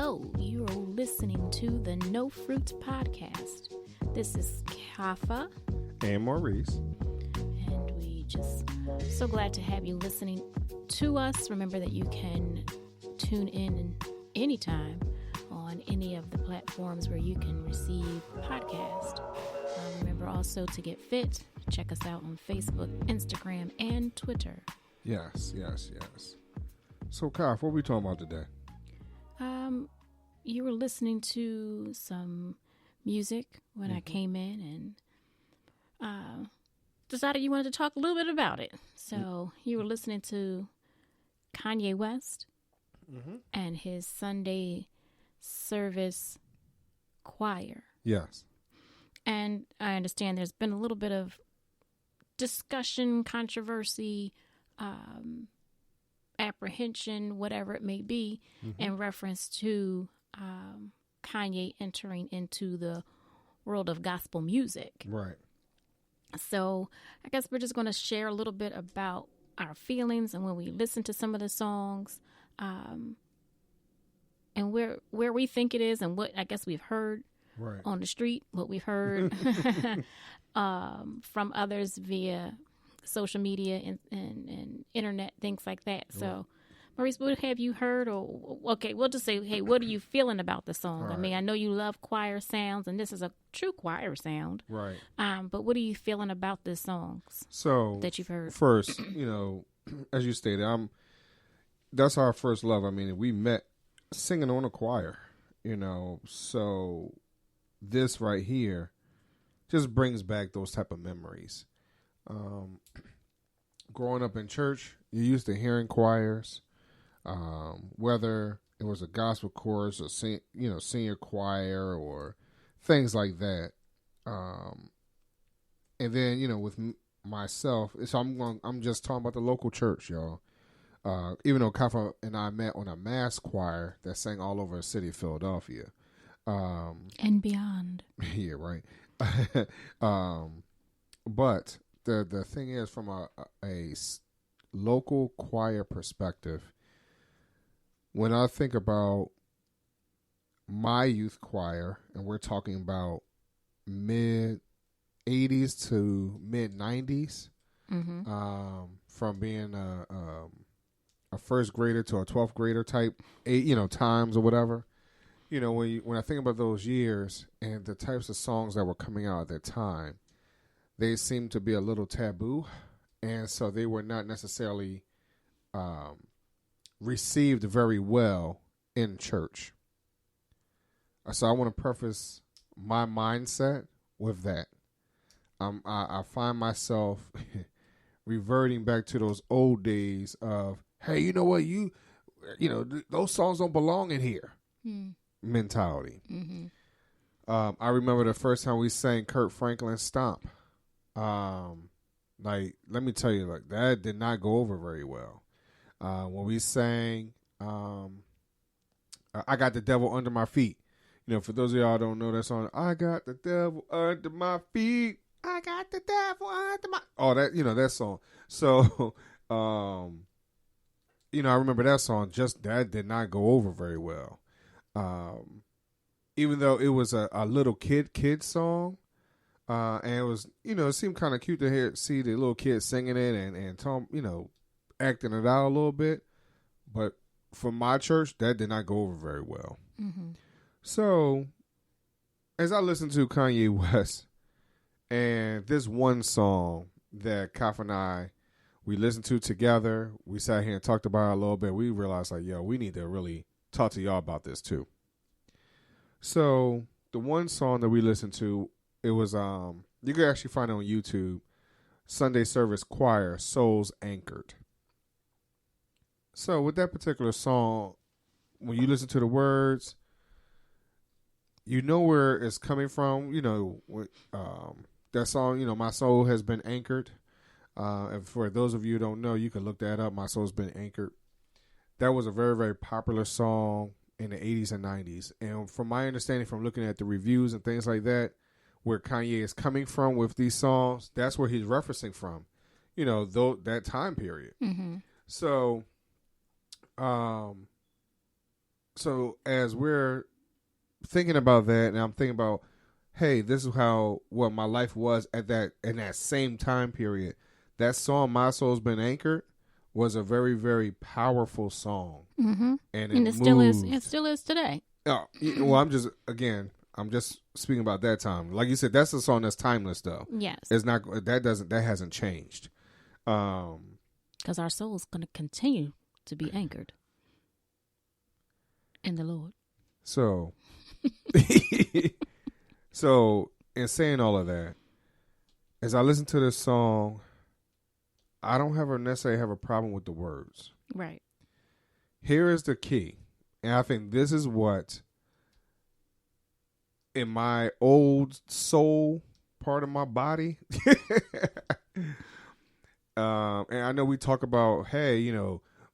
Hello, you're listening to the No Fruits Podcast. This is Kafa. And Maurice. And we just so glad to have you listening to us. Remember that you can tune in anytime on any of the platforms where you can receive podcasts. Remember also to get fit. Check us out on Facebook, Instagram, and Twitter. Yes. So, Kyle, what are we talking about today? You were listening to some music when I came in and decided you wanted to talk a little bit about it. So you were listening to Kanye West and his Sunday service choir. Yes. And I understand there's been a little bit of discussion, controversy, apprehension, whatever it may be, in reference to Kanye entering into the world of gospel music. Right. So I guess we're just going to share a little bit about our feelings and when we listen to some of the songs, and where we think it is and what I guess we've heard on the street, what we've heard from others via social media and internet, things like that. So, Maurice, what have you heard? Or, okay, we'll just say, hey, what are you feeling about the song? Right. I mean, I know you love choir sounds, and this is a true choir sound. Right. But what are you feeling about the songs that you've heard? First, as you stated, that's our first love. I mean, we met singing on a choir, so this right here just brings back those type of memories. Growing up in church, you're used to hearing choirs, whether it was a gospel chorus or senior choir or things like that. And then with myself, so I'm just talking about the local church, y'all. Even though Kafa and I met on a mass choir that sang all over the city of Philadelphia, and beyond. Yeah, right. But the thing is, from a local choir perspective, when I think about my youth choir, and we're talking about mid 80s to mid 90s, from being a first grader to a 12th grader type, times or whatever. When I think about those years and the types of songs that were coming out at that time, they seemed to be a little taboo, and so they were not necessarily received very well in church. So I want to preface my mindset with that. I find myself reverting back to those old days of, hey, you know what, those songs don't belong in here mentality. I remember the first time we sang Kurt Franklin's Stomp. Let me tell you, that did not go over very well. When we sang, I Got the Devil Under My Feet. For those of y'all don't know that song, I got the devil under my feet. I got the devil under my... Oh, that song. So, I remember that song, just that did not go over very well. Even though it was a little kid song, and it was, it seemed kind of cute to see the little kids singing it and Tom, acting it out a little bit. But for my church, that did not go over very well. So, as I listened to Kanye West, and this one song that Kaf and I, we listened to together, we sat here and talked about it a little bit, we realized, we need to really talk to y'all about this too. So, the one song that we listened to, it was, you can actually find it on YouTube, Sunday Service Choir, Souls Anchored. So, with that particular song, when you listen to the words, you know where it's coming from. That song, My Soul Has Been Anchored. And for those of you who don't know, you can look that up. My Soul's Been Anchored. That was a very, very popular song in the 80s and 90s. And from my understanding, from looking at the reviews and things like that, where Kanye is coming from with these songs, that's where he's referencing from, that time period. So So as we're thinking about that, and I'm thinking about, hey, this is what my life was in that same time period. That song, "My Soul's Been Anchored," was a very, very powerful song, Mm-hmm. and And it still is. It still is today. Well, I'm just speaking about that time. Like you said, that's a song that's timeless, though. Yes, It's not that hasn't changed. Because our soul is going to continue to be anchored in the Lord. So, so in saying all of that, as I listen to this song, I don't necessarily have a problem with the words. Right. Here is the key, and I think this is what, in my old soul part of my body, and I know we talk about, hey,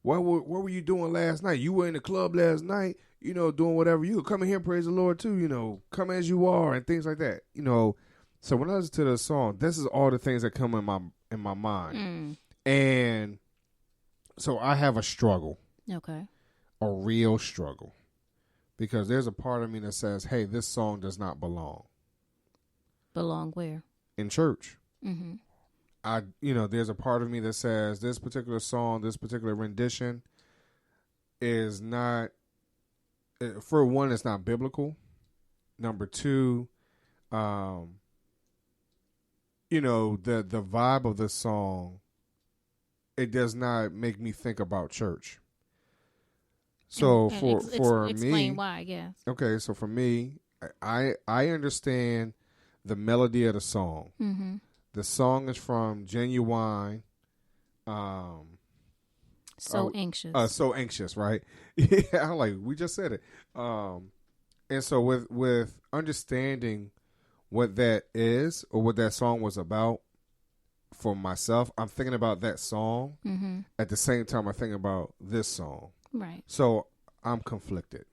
what were you doing last night? You were in the club last night, doing whatever. You could come in here and praise the Lord too, come as you are and things like that. So when I listen to the song, this is all the things that come in my mind. And so I have a struggle. Okay. A real struggle. Because there's a part of me that says, hey, this song does not belong. Belong where? In church. Mm-hmm. There's a part of me that says this particular song, this particular rendition is not, for one, it's not biblical. Number two, the vibe of the song, it does not make me think about church. So for explain me, why, yes. Okay, so for me, I understand the melody of the song. Mm-hmm. The song is from Genuine. So anxious. So anxious, right? Yeah, we just said it. And so with understanding what that is or what that song was about for myself, I'm thinking about that song. Mm-hmm. At the same time, I'm thinking about this song. Right. So I'm conflicted.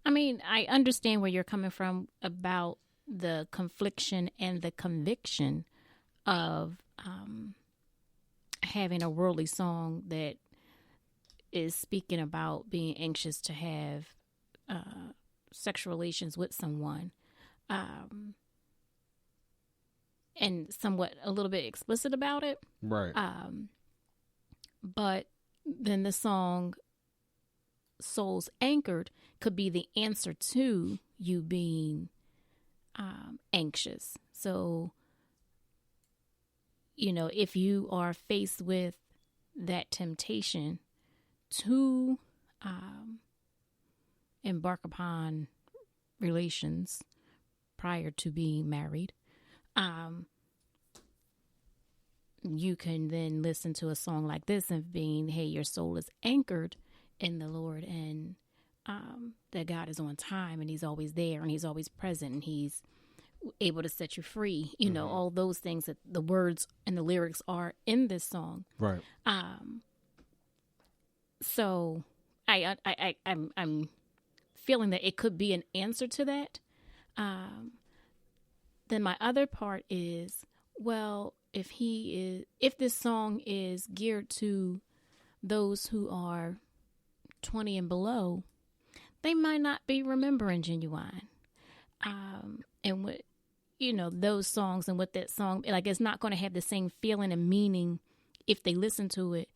I mean, I understand where you're coming from about the confliction and the conviction of having a worldly song that is speaking about being anxious to have sexual relations with someone, and somewhat a little bit explicit about it. Right. But then the song "Souls Anchored" could be the answer to you being anxious. So, if you are faced with that temptation to embark upon relations prior to being married, you can then listen to a song like this and being, hey, your soul is anchored in the Lord, and that God is on time, and he's always there, and he's always present, and he's able to set you free. All those things that the words and the lyrics are in this song. Right. So I'm feeling that it could be an answer to that. Then my other part is, well, if this song is geared to those who are 20 and below, they might not be remembering Genuine. And what, those songs and what that song, it's not going to have the same feeling and meaning if they listen to it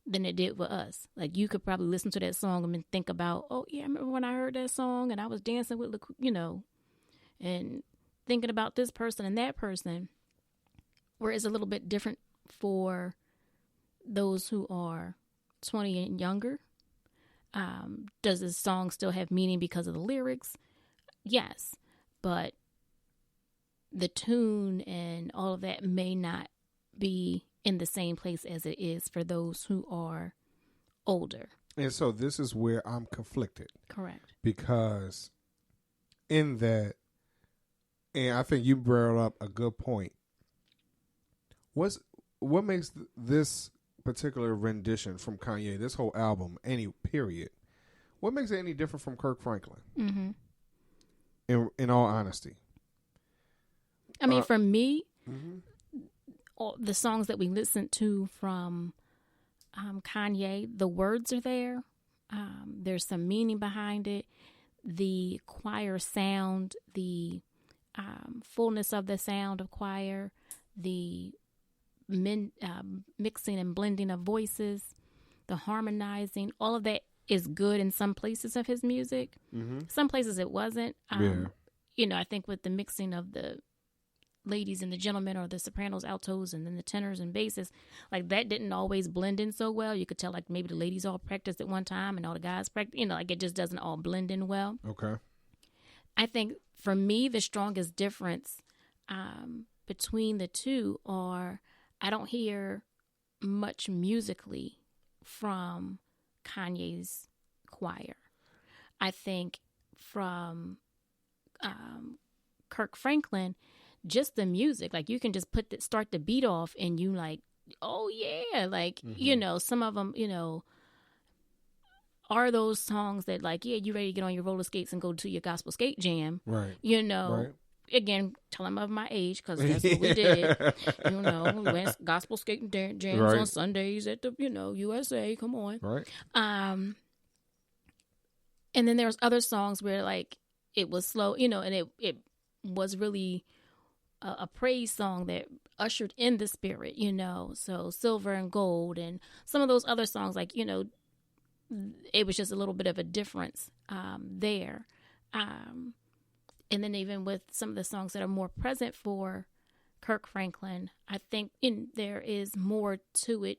than it did with us. You could probably listen to that song and think about, oh yeah, I remember when I heard that song and I was dancing with, and thinking about this person and that person. Where it's a little bit different for those who are 20 and younger. Does this song still have meaning because of the lyrics? Yes, but the tune and all of that may not be in the same place as it is for those who are older. And so this is where I'm conflicted. Correct. Because in that, and I think you brought up a good point. What makes this particular rendition from Kanye, this whole album, what makes it any different from Kirk Franklin? Mm-hmm. In all honesty. I mean, for me, all the songs that we listened to from Kanye, the words are there. There's some meaning behind it. The choir sound, the fullness of the sound of choir, the mixing and blending of voices, the harmonizing, all of that is good in some places of his music. Mm-hmm. Some places it wasn't. I think with the mixing of the ladies and the gentlemen, or the sopranos, altos, and then the tenors and basses, like that didn't always blend in so well. You could tell like maybe the ladies all practiced at one time and all the guys practiced, like it just doesn't all blend in well. Okay. I think for me, the strongest difference between the two are I don't hear much musically from Kanye's choir. I think from Kirk Franklin, just the music, like you can just start the beat off and you like, oh yeah, like, some of them, are those songs that like, yeah, you ready to get on your roller skates and go to your gospel skate jam. Right. Right. Again, tell them of my age, because that's what we did. We went gospel skating jams on Sundays at the, USA. Come on. Right. And then there's other songs where like it was slow, and it was really a praise song that ushered in the spirit, so Silver and Gold and some of those other songs, like, it was just a little bit of a difference there. And then even with some of the songs that are more present for Kirk Franklin, I think there is more to it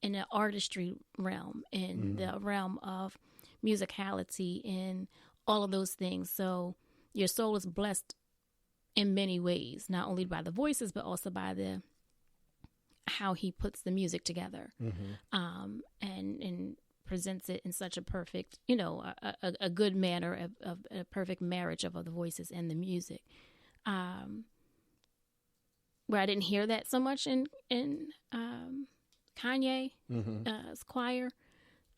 in the artistry realm, in the realm of musicality and all of those things. So your soul is blessed in many ways, not only by the voices, but also by how he puts the music together, and presents it in such a perfect, a good manner of a perfect marriage of the voices and the music. Where I didn't hear that so much in Kanye's choir.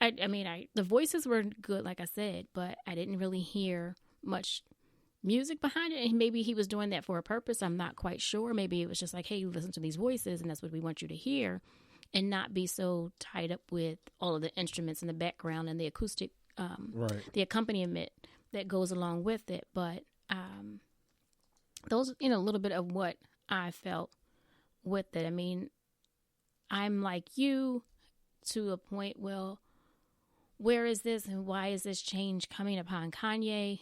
The voices were good, like I said, but I didn't really hear much music behind it, and maybe he was doing that for a purpose. I'm not quite sure. Maybe it was just like, hey, listen to these voices and that's what we want you to hear, and not be so tied up with all of the instruments in the background and the acoustic the accompaniment that goes along with it. But those, a little bit of what I felt with it. I'm like you to a point. Well, where is this and why is this change coming upon Kanye?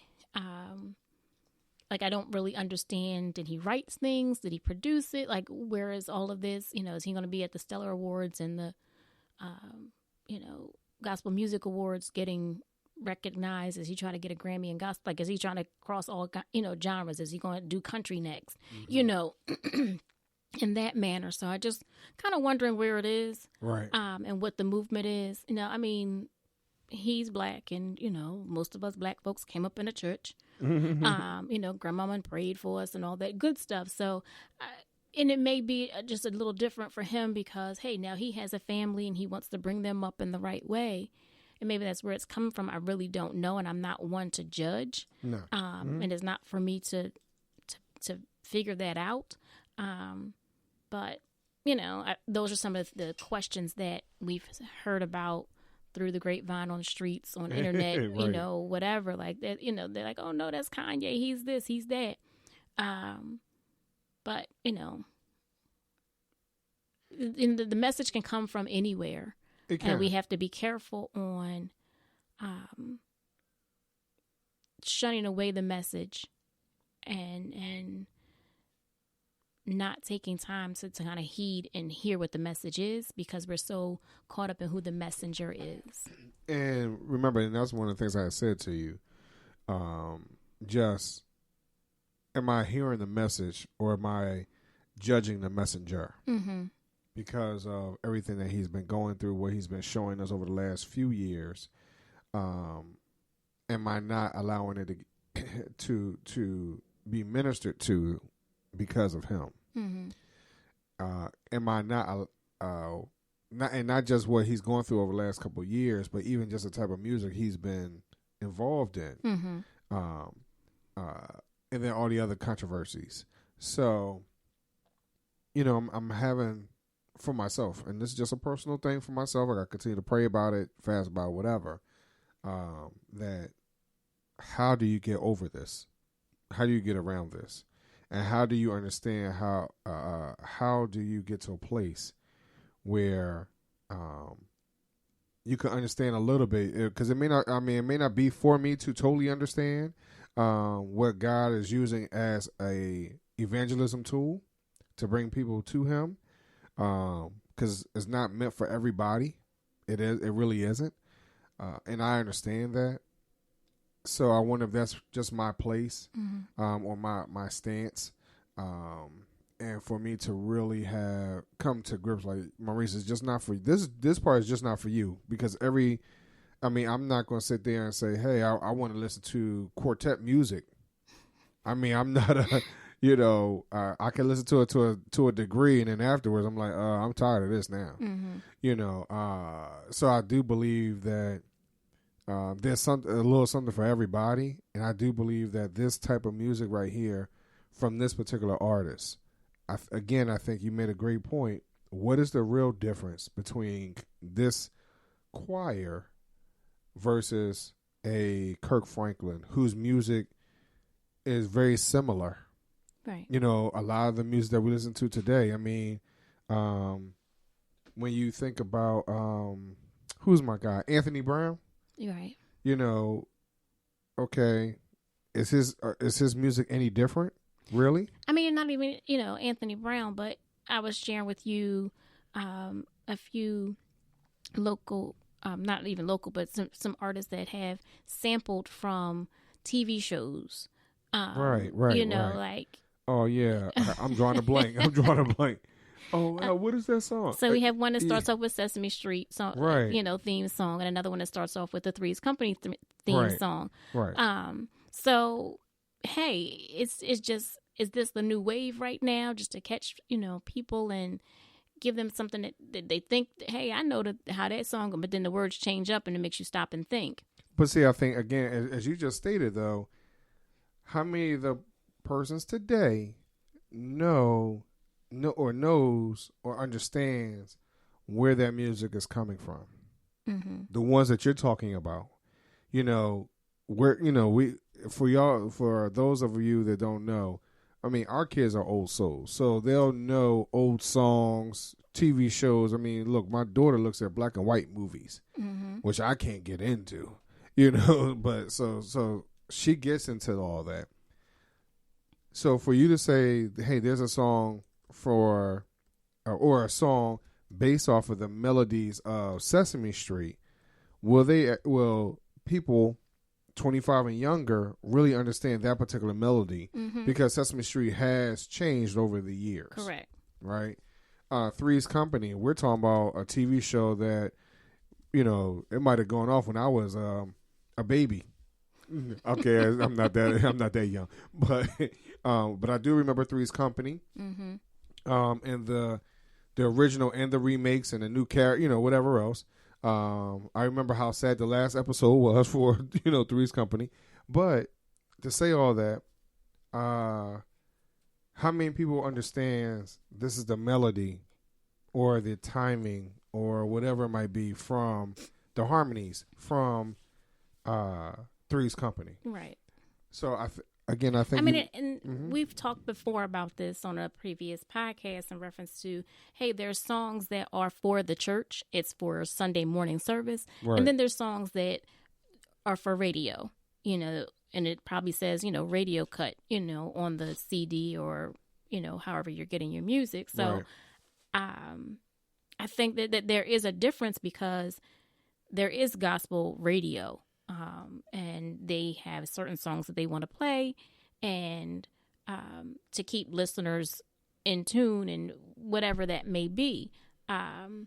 Like, I don't really understand. Did he write things? Did he produce it? Like, where is all of this? Is he going to be at the Stellar Awards and the, Gospel Music Awards getting recognized? Is he trying to get a Grammy in gospel? Like, is he trying to cross all, genres? Is he going to do country next? In that manner. So I just kind of wondering where it is. Right. And what the movement is. He's black, and, most of us black folks came up in a church. Grandmama prayed for us and all that good stuff. So, and it may be just a little different for him because, hey, now he has a family and he wants to bring them up in the right way. And maybe that's where it's coming from. I really don't know. And I'm not one to judge. No. And it's not for me to figure that out. But, those are some of the questions that we've heard about through the grapevine, on the streets, on the internet, right. Whatever, like that, they're like, oh no, that's Kanye. He's this, he's that. But, the message can come from anywhere. It can. And we have to be careful on shunning away the message and not taking time to kind of heed and hear what the message is, because we're so caught up in who the messenger is. And remember, and that's one of the things I said to you, just, am I hearing the message or am I judging the messenger? Mm-hmm. Because of everything that he's been going through, what he's been showing us over the last few years, am I not allowing it to be ministered to because of him? Mm-hmm. Am I not just what he's going through over the last couple of years, but even just the type of music he's been involved in, mm-hmm. And then all the other controversies. So, I'm having for myself, and this is just a personal thing for myself. I got to continue to pray about it, fast about it, whatever. That how do you get over this? How do you get around this? And how do you understand how do you get to a place where you can understand a little bit, because it may not be for me to totally understand what God is using as a evangelism tool to bring people to Him, because it's not meant for everybody. It really isn't, and I understand that. So I wonder if that's just my place, or my stance, and for me to really have come to grips like, Maurice, it's just not for this. This part is just not for you, because I'm not going to sit there and say, hey, I want to listen to quartet music. I'm not a, I can listen to it to a degree, and then afterwards I'm like, I'm tired of this now. So I do believe that there's a little something for everybody, and I do believe that this type of music right here from this particular artist, I think you made a great point. What is the real difference between this choir versus a Kirk Franklin, whose music is very similar? Right. A lot of the music that we listen to today. When you think about who's my guy, Anthony Brown. You're right. Okay, is his music any different? Really? Not even, Anthony Brown, but I was sharing with you a few local, not even local, but some artists that have sampled from TV shows. Right. Like. Oh, yeah. I'm drawing a blank. Oh, what is that song? So we have one that starts off with Sesame Street song, right. Theme song, and another one that starts off with the Three's Company theme song. Right. So, hey, is this the new wave right now, just to catch, people and give them something that they think, hey, I know how that song, but then the words change up and it makes you stop and think. But see, I think, again, as you just stated, though, how many of the persons today knows or understands where that music is coming from? Mm-hmm. The ones that you're talking about, for those of you that don't know, our kids are old souls, so they'll know old songs, TV shows. Look, my daughter looks at black and white movies, which I can't get into, but so she gets into all that. So for you to say, hey, there's a song or a song based off of the melodies of Sesame Street, will people 25 and younger really understand that particular melody? Because Sesame Street has changed over the years. Correct. Right? Three's Company, we're talking about a TV show that, it might have gone off when I was a baby. Okay, I'm not that young, but I do remember Three's Company, and the original and the remakes and the new character, whatever else. I remember how sad the last episode was for Three's Company, but to say all that, how many people understands this is the melody or the timing or whatever it might be from the harmonies from Three's Company? Right. So I think we've talked before about this on a previous podcast in reference to, hey, there's songs that are for the church. It's for Sunday morning service. Right. And then there's songs that are for radio, and it probably says, radio cut, on the CD or, however you're getting your music. So I think that there is a difference, because there is gospel radio. And they have certain songs that they want to play, and to keep listeners in tune and whatever that may be. And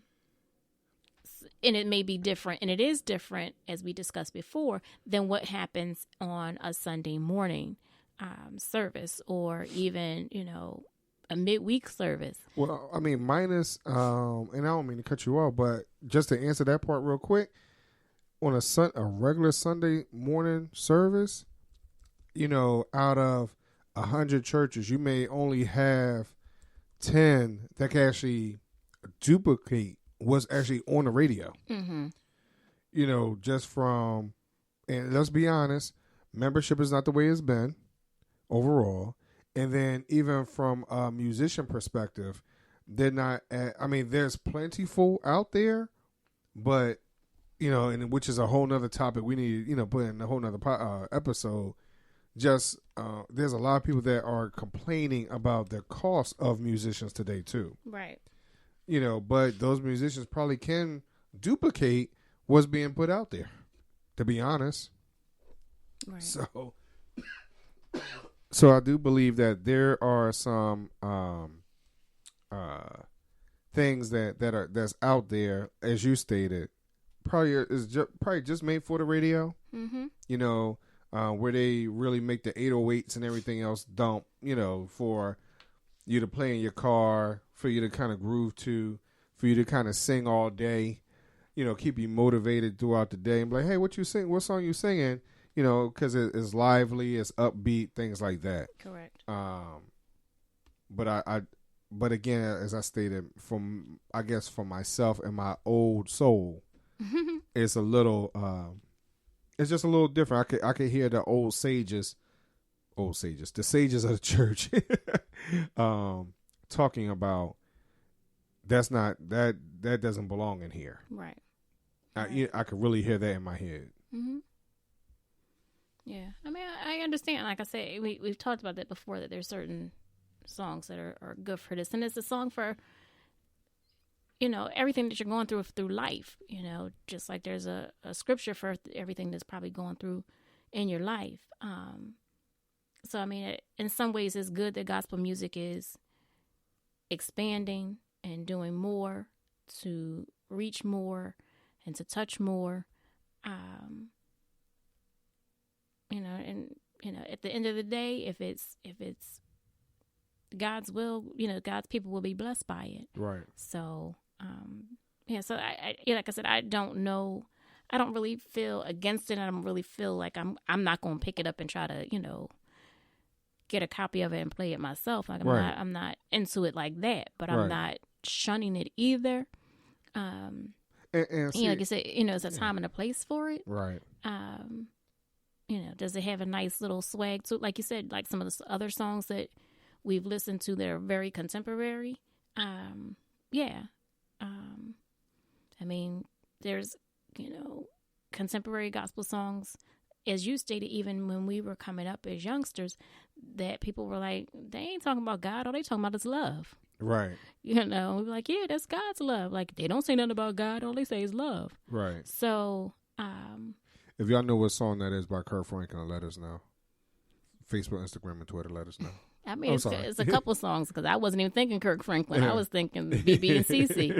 it may be different, and it is different, as we discussed before, than what happens on a Sunday morning service, or even, a midweek service. Well, minus, and I don't mean to cut you off, but just to answer that part real quick, on a regular Sunday morning service, out of 100 churches, you may only have 10 that can actually duplicate what's actually on the radio. Mm-hmm. You know, just from, and let's be honest, membership is not the way it's been overall. And then even from a musician perspective, they're not, there's plentiful out there, but, you know, and which is a whole nother topic we need, you know, put in a whole nother episode. Just, there's a lot of people that are complaining about the cost of musicians today too. Right. You know, but those musicians probably can duplicate what's being put out there, to be honest. Right. So I do believe that there are some things that's out there, as you stated, probably just made for the radio. Mm-hmm. You know, where they really make the 808s and everything else dump. You know, for you to play in your car, for you to kind of groove to, for you to kind of sing all day. You know, keep you motivated throughout the day and be like, hey, what you sing? What song you singing? You know, because it's lively, it's upbeat, things like that. Correct. But again, as I stated, from myself and my old soul, it's a little, it's just a little different. I could hear the the sages of the church, talking about that doesn't belong in here. Right. I could really hear that in my head. Mm-hmm. Yeah, I mean, I understand. Like I said, we've talked about that before, that there's certain songs that are good for this. And it's a song for, you know, everything that you're going through life, you know, just like there's a scripture for everything that's probably going through in your life. So, I mean, in some ways it's good that gospel music is expanding and doing more to reach more and to touch more. You know, and, you know, at the end of the day, if it's God's will, you know, God's people will be blessed by it. Right. So, so I like I said, I don't know. I don't really feel against it. I don't really feel like I'm not going to pick it up and try to, you know, get a copy of it and play it myself. Like I'm not into it like that, but I'm not shunning it either. And see, you know, like I said, you know, it's a time and a place for it. Right. You know, does it have a nice little swag to it? Like you said, like some of the other songs that we've listened to that are very contemporary. Yeah. I mean, there's, you know, contemporary gospel songs, as you stated, even when we were coming up as youngsters, that people were like, they ain't talking about God, all they talking about is love. Right. You know, we're like, yeah, that's God's love. Like, they don't say nothing about God, all they say is love. Right. So, if y'all know what song that is by Kirk Franklin, let us know. Facebook, Instagram, and Twitter, let us know. I mean, it's a couple songs, because I wasn't even thinking Kirk Franklin. I was thinking BB and CC,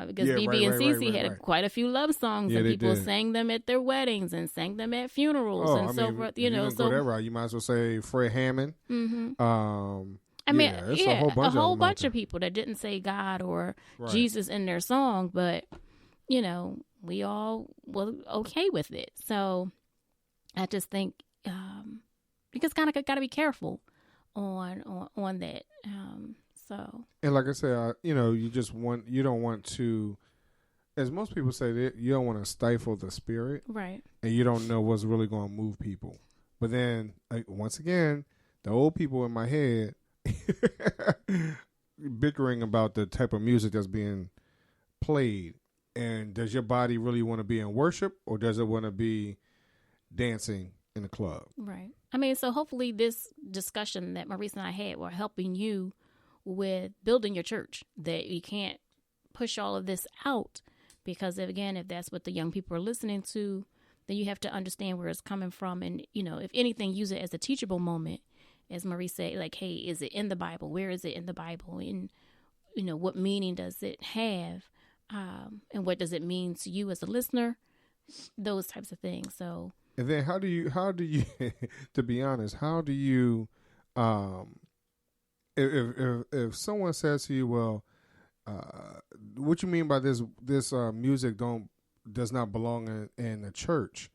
because BB and CC had quite a few love songs, and people sang them at their weddings and sang them at funerals and so forth. You know, so go that route, you might as well say Fred Hammond. Mm-hmm. I mean, a whole bunch of people that didn't say God or Jesus in their song, but you know, we all were okay with it. So I just think you just kind of got to be careful on that. So, and like I said, you know, you don't want to, as most people say, that you don't want to stifle the spirit, right? And you don't know what's really going to move people. But then, once again, the old people in my head bickering about the type of music that's being played. And does your body really want to be in worship, or does it want to be dancing in the club? Right. I mean, so hopefully this discussion that Maurice and I had were helping you with building your church, that you can't push all of this out, because if that's what the young people are listening to, then you have to understand where it's coming from. And, you know, if anything, use it as a teachable moment. As Maurice said, like, hey, is it in the Bible? Where is it in the Bible? And, you know, what meaning does it have? And what does it mean to you as a listener? Those types of things. So, and then how do you, to be honest, how do you, if someone says to you, well, what you mean by this music does not belong in the church?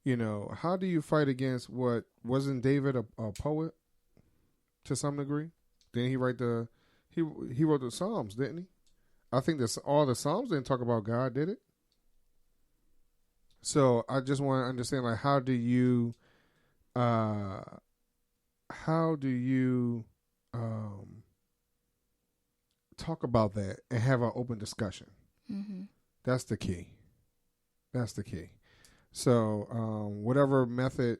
You know, how do you fight against what, wasn't David a poet to some degree? Didn't he write he wrote the Psalms, didn't he? I think this all the Psalms didn't talk about God, did it? So I just want to understand, like, how do you talk about that and have an open discussion? Mm-hmm. That's the key. That's the key. So whatever method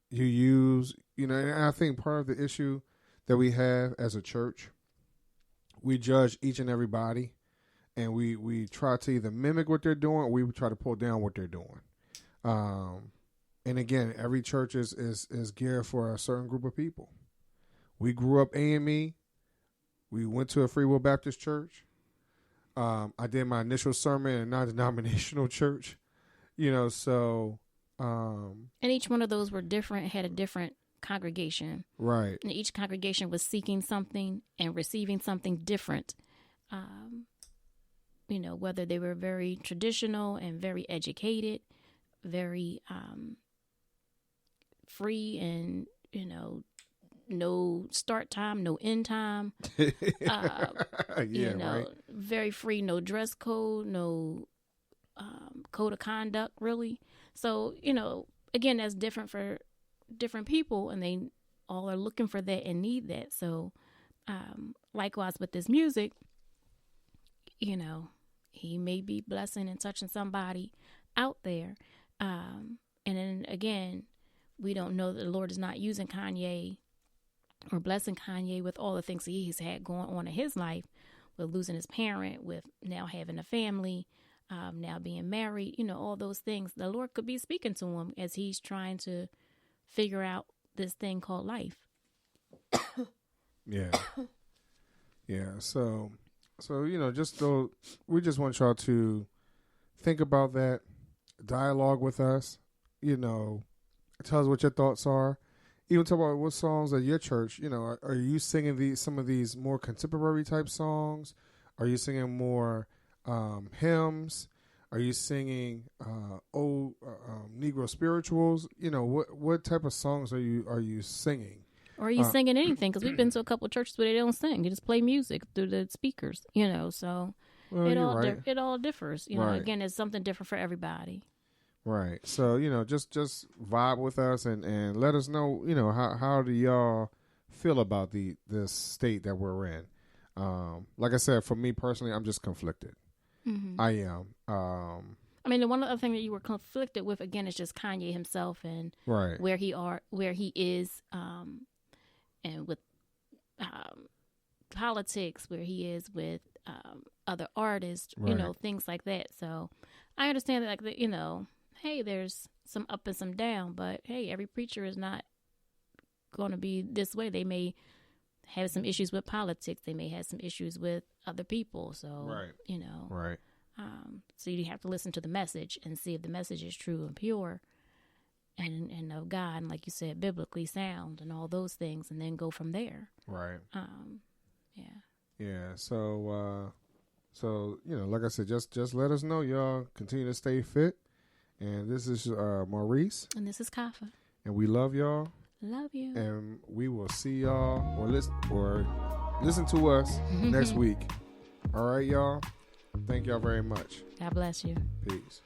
you use, you know, and I think part of the issue that we have as a church, we judge each and everybody, and we try to either mimic what they're doing or we try to pull down what they're doing. And again, every church is geared for a certain group of people. We grew up AME. We went to a Free Will Baptist church. I did my initial sermon in a non-denominational church, you know, so. And each one of those were different, had a different congregation. Right. And each congregation was seeking something and receiving something different. You know, whether they were very traditional and very educated, very free and, you know, no start time, no end time. Yeah, you know, right. very free, no dress code, no code of conduct, really. So, you know, again, that's different for different people, and they all are looking for that and need that. So, likewise with this music, you know, he may be blessing and touching somebody out there. And then again, we don't know that the Lord is not using Kanye or blessing Kanye with all the things he's had going on in his life, with losing his parent, with now having a family, now being married, you know, all those things. The Lord could be speaking to him as he's trying to figure out this thing called life. Yeah. Yeah. So, you know, we just want y'all to think about that, dialogue with us, you know, tell us what your thoughts are. Even talk about what songs at your church, you know, are you singing some of these more contemporary type songs? Are you singing more hymns? Are you singing old Negro spirituals? You know, what type of songs are you singing? Or are you singing anything? Because we've been to a couple of churches where they don't sing; they just play music through the speakers. You know, so it all differs. You know, again, it's something different for everybody. Right. So, you know, just vibe with us and let us know, you know, how do y'all feel about this state that we're in. Like I said, for me personally, I'm just conflicted. Mm-hmm. I am. I mean, the one other thing that you were conflicted with, again, is just Kanye himself and where he is, and with politics, where he is with other artists, you know, things like that. So I understand that, like, you know, hey, there's some up and some down, but hey, every preacher is not going to be this way. They may have some issues with politics. They may have some issues with other people. So, you know, so you have to listen to the message and see if the message is true and pure and of God, and like you said, biblically sound and all those things, and then go from there. Right. Yeah. Yeah. So, you know, like I said, just let us know, y'all. Continue to stay fit. And this is Maurice. And this is Kafa. And we love y'all. Love you. And we will see y'all or listen to us next week. All right, y'all. Thank y'all very much. God bless you. Peace.